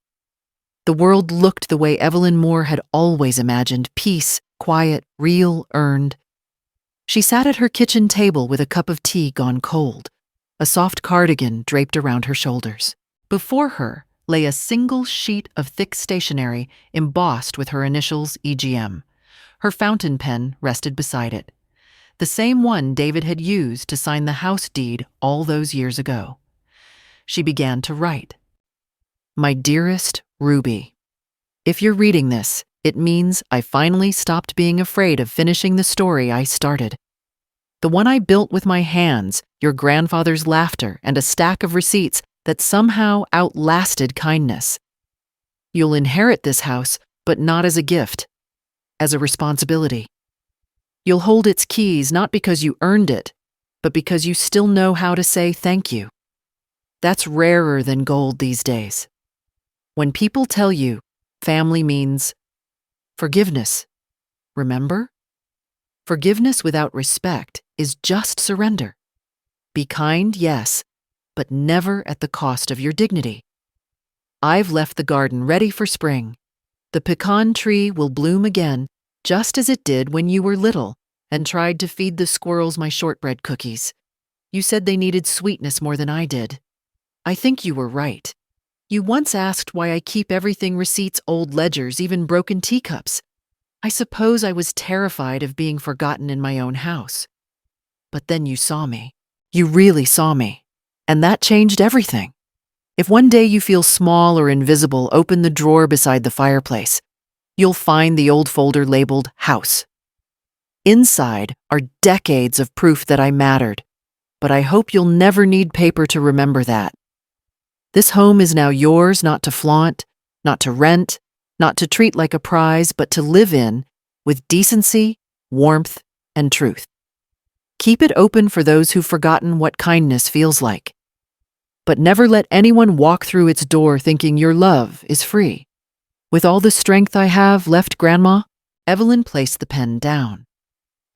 The world looked the way Evelyn Moore had always imagined: peace, quiet, real, earned. She sat at her kitchen table with a cup of tea gone cold, a soft cardigan draped around her shoulders. Before her lay a single sheet of thick stationery embossed with her initials EGM. Her fountain pen rested beside it, the same one David had used to sign the house deed all those years ago. She began to write. My dearest Ruby, if you're reading this, it means I finally stopped being afraid of finishing the story I started. The one I built with my hands, your grandfather's laughter, and a stack of receipts that somehow outlasted kindness. You'll inherit this house, but not as a gift, as a responsibility. You'll hold its keys not because you earned it, but because you still know how to say thank you. That's rarer than gold these days. When people tell you family means forgiveness, remember? Forgiveness without respect is just surrender. Be kind, yes, but never at the cost of your dignity. I've left the garden ready for spring. The pecan tree will bloom again, just as it did when you were little and tried to feed the squirrels my shortbread cookies. You said they needed sweetness more than I did. I think you were right. You once asked why I keep everything: receipts, old ledgers, even broken teacups. I suppose I was terrified of being forgotten in my own house. But then you saw me. You really saw me. And that changed everything. If one day you feel small or invisible, open the drawer beside the fireplace. You'll find the old folder labeled House. Inside are decades of proof that I mattered, but I hope you'll never need paper to remember that. This home is now yours, not to flaunt, not to rent, not to treat like a prize, but to live in with decency, warmth, and truth. Keep it open for those who've forgotten what kindness feels like. But never let anyone walk through its door thinking your love is free. With all the strength I have left, Grandma, Evelyn placed the pen down.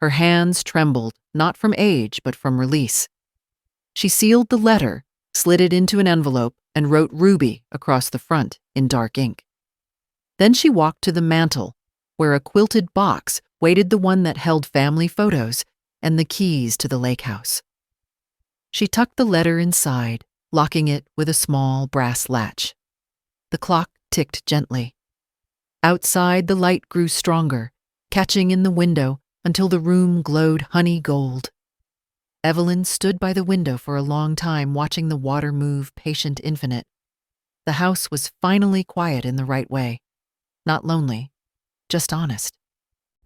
Her hands trembled, not from age, but from release. She sealed the letter, slid it into an envelope, and wrote Ruby across the front in dark ink. Then she walked to the mantel, where a quilted box waited, the one that held family photos and the keys to the lake house. She tucked the letter inside, locking it with a small brass latch. The clock ticked gently. Outside, the light grew stronger, catching in the window until the room glowed honey gold. Evelyn stood by the window for a long time, watching the water move, patient, infinite. The house was finally quiet in the right way. Not lonely, just honest.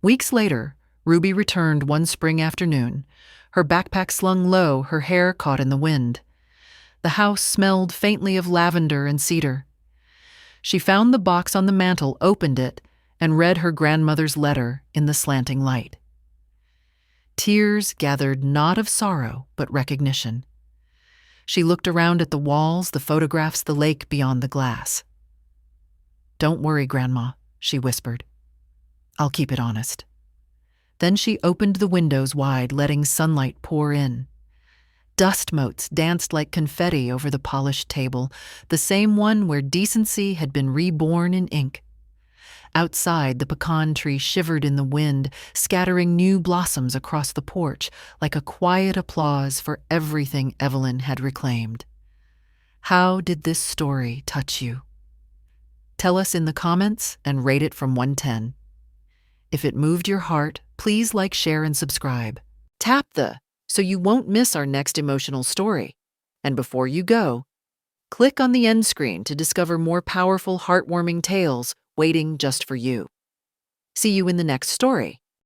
Weeks later, Ruby returned one spring afternoon, her backpack slung low, her hair caught in the wind. The house smelled faintly of lavender and cedar. She found the box on the mantel, opened it, and read her grandmother's letter in the slanting light. Tears gathered, not of sorrow, but recognition. She looked around at the walls, the photographs, the lake beyond the glass. Don't worry, Grandma, she whispered. I'll keep it honest. Then she opened the windows wide, letting sunlight pour in. Dust motes danced like confetti over the polished table, the same one where decency had been reborn in ink. Outside, the pecan tree shivered in the wind, scattering new blossoms across the porch like a quiet applause for everything Evelyn had reclaimed. How did this story touch you? Tell us in the comments and rate it from 1 to 10. If it moved your heart, please like, share, and subscribe. Tap the so you won't miss our next emotional story. And before you go, click on the end screen to discover more powerful, heartwarming tales waiting just for you. See you in the next story.